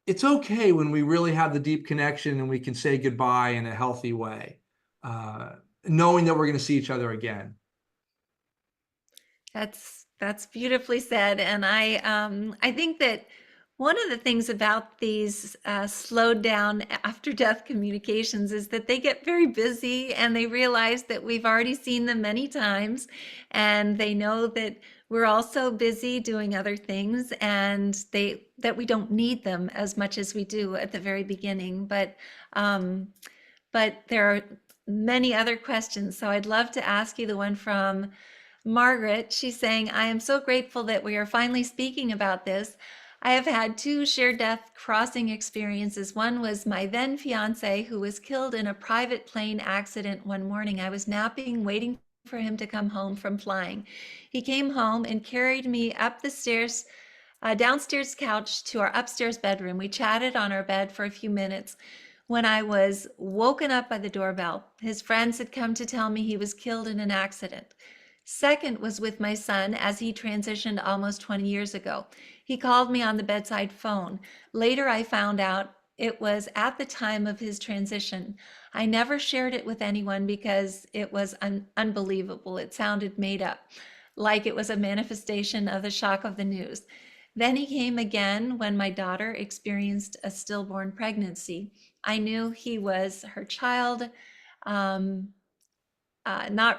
[SPEAKER 3] it's okay when we really have the deep connection and we can say goodbye in a healthy way, knowing that we're going to see each other again.
[SPEAKER 1] That's beautifully said. And I think that one of the things about these slowed down after death communications is that they get very busy and they realize that we've already seen them many times, and they know that we're also busy doing other things, and that we don't need them as much as we do at the very beginning. But there are many other questions. So I'd love to ask you the one from Margaret. She's saying, I am so grateful that we are finally speaking about this. I have had 2 shared death crossing experiences. One was my then fiance, who was killed in a private plane accident one morning. I was napping, waiting for him to come home from flying. He came home and carried me up the stairs, downstairs couch to our upstairs bedroom. We chatted on our bed for a few minutes when I was woken up by the doorbell. His friends had come to tell me he was killed in an accident. Second was with my son as he transitioned almost 20 years ago. He called me on the bedside phone. Later, I found out it was at the time of his transition. I never shared it with anyone because it was unbelievable. It sounded made up, like it was a manifestation of the shock of the news. Then he came again when my daughter experienced a stillborn pregnancy. I knew he was her child, not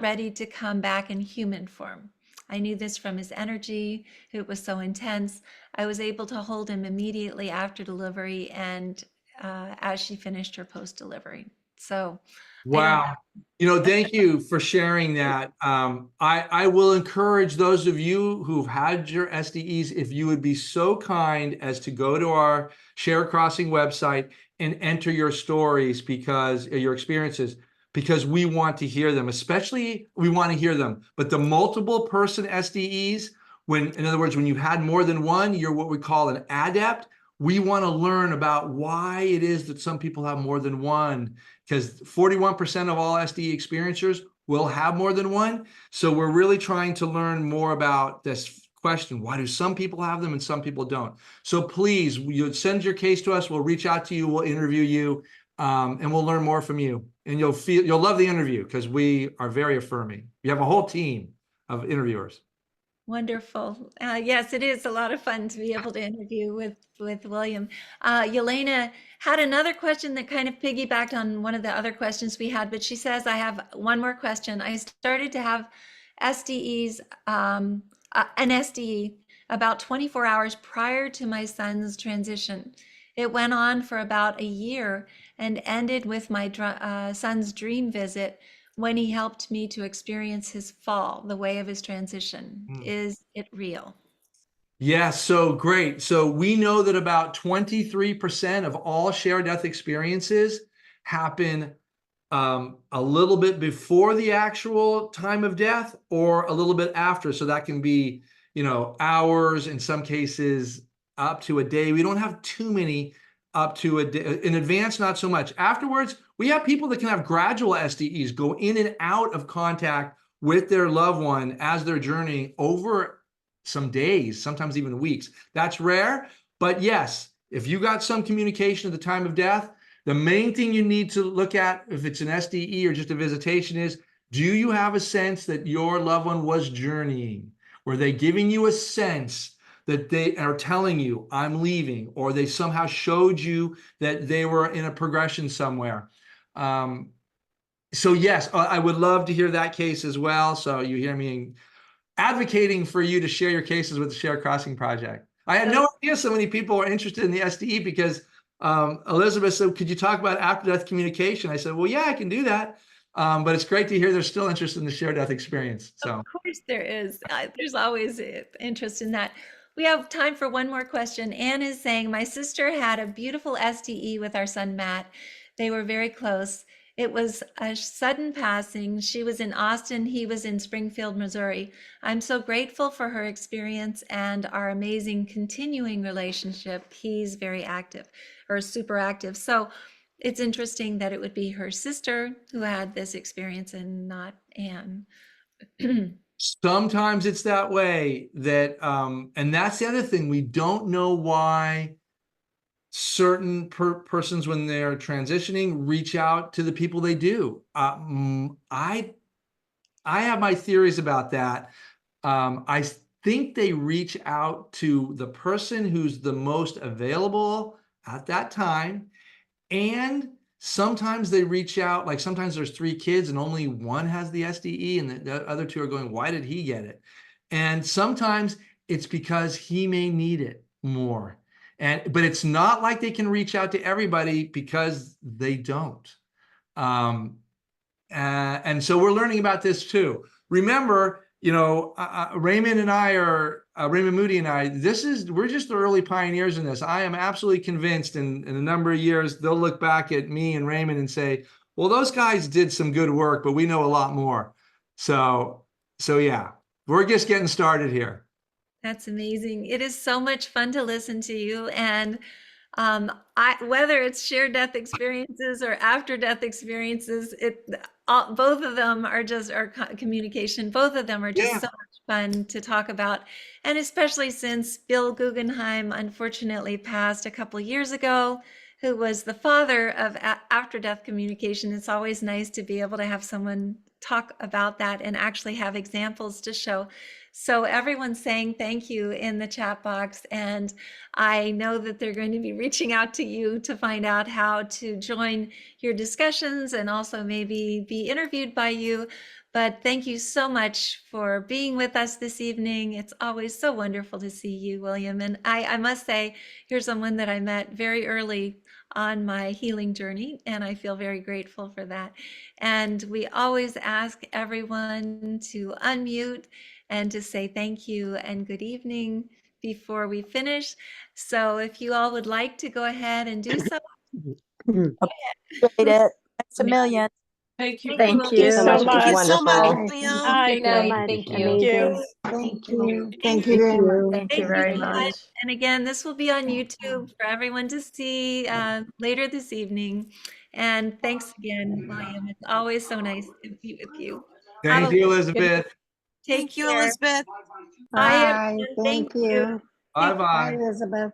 [SPEAKER 1] ready to come back in human form. I knew this from his energy. It was so intense. I was able to hold him immediately after delivery and as she finished her post-delivery. So
[SPEAKER 3] Wow. You know, thank you for sharing that. I will encourage those of you who've had your SDEs, if you would be so kind as to go to our Share Crossing website and enter your stories, because your experiences, because we want to hear them, especially we want to hear them. But the multiple person SDEs, in other words, when you've had more than one, you're what we call an adept. We want to learn about why it is that some people have more than one, because 41% of all SDE experiencers will have more than one. So we're really trying to learn more about this question. Why do some people have them and some people don't? So please, you send your case to us. We'll reach out to you. We'll interview you, and we'll learn more from you. And you'll love the interview because we are very affirming. You have a whole team of interviewers.
[SPEAKER 1] wonderful. Yes, it is a lot of fun to be able to interview with William. Yelena had another question that kind of piggybacked on one of the other questions we had, but she says, I have one more question. I started to have SDEs, an SDE about 24 hours prior to my son's transition. It went on for about a year and ended with my son's dream visit when he helped me to experience his fall, the way of his transition. Is it real?
[SPEAKER 3] Yeah, so great. So we know that about 23% of all shared death experiences happen a little bit before the actual time of death or a little bit after. So that can be, hours, in some cases up to a day. We don't have too many up to a day. In advance, not so much. Afterwards, we have people that can have gradual SDEs, go in and out of contact with their loved one as they're journeying over some days, sometimes even weeks. That's rare, but yes, if you got some communication at the time of death, the main thing you need to look at, if it's an SDE or just a visitation, is, do you have a sense that your loved one was journeying? Were they giving you a sense that they are telling you, I'm leaving, or they somehow showed you that they were in a progression somewhere? So yes, I would love to hear that case as well. So you hear me advocating for you to share your cases with the Share Crossing Project. I had no idea so many people were interested in the SDE, because Elizabeth said, could you talk about after-death communication? I said, well, yeah, I can do that. But it's great to hear there's still interest in the shared death experience. So,
[SPEAKER 1] of course there is. There's always interest in that. We have time for one more question. Anne is saying, my sister had a beautiful SDE with our son, Matt. They were very close. It was a sudden passing. She was in Austin. He was in Springfield, Missouri. I'm so grateful for her experience and our amazing continuing relationship. He's very active, or super active. So it's interesting that it would be her sister who had this experience and not Anne.
[SPEAKER 3] sometimes it's that way, that and that's the other thing. We don't know why certain persons, when they're transitioning, reach out to the people they do. I have my theories about that. I think they reach out to the person who's the most available at that time, and sometimes they reach out, like sometimes there's 3 kids and only one has the SDE and the other 2 are going, why did he get it? And sometimes it's because he may need it more. But it's not like they can reach out to everybody, because they don't. And so we're learning about this too. Remember, you know, Raymond and I are, Raymond Moody and I, we're just the early pioneers in this. I am absolutely convinced in a number of years, they'll look back at me and Raymond and say, well, those guys did some good work, but we know a lot more. So yeah, we're just getting started here.
[SPEAKER 1] That's amazing. It is so much fun to listen to you. And whether it's shared death experiences or after death experiences, both of them are just our communication. Both of them are just so much fun to talk about. And especially since Bill Guggenheim unfortunately passed a couple years ago, who was the father of after death communication. It's always nice to be able to have someone talk about that and actually have examples to show. So everyone's saying thank you in the chat box, and I know that they're going to be reaching out to you to find out how to join your discussions and also maybe be interviewed by you. But thank you so much for being with us this evening. It's always so wonderful to see you, William. And I must say, you're someone that I met very early on my healing journey, and I feel very grateful for that. And we always ask everyone to unmute and to say thank you and good evening before we finish. So if you all would like to go ahead and do so.
[SPEAKER 12] Appreciate it. Thanks a million.
[SPEAKER 4] Thank you.
[SPEAKER 13] Thank you so much.
[SPEAKER 14] Thank you so much,
[SPEAKER 13] Wonderful.
[SPEAKER 14] William.
[SPEAKER 2] Good night. Thank you.
[SPEAKER 13] Amazing. Thank you. Thank you very much.
[SPEAKER 6] Thank you very much.
[SPEAKER 1] And again, this will be on YouTube for everyone to see later this evening. And thanks again, William. It's always so nice to be with you.
[SPEAKER 3] Thank you, Elizabeth.
[SPEAKER 14] Thank you, Elizabeth.
[SPEAKER 1] Bye.
[SPEAKER 13] Bye. Thank you.
[SPEAKER 3] Bye-bye.
[SPEAKER 13] Bye, Elizabeth.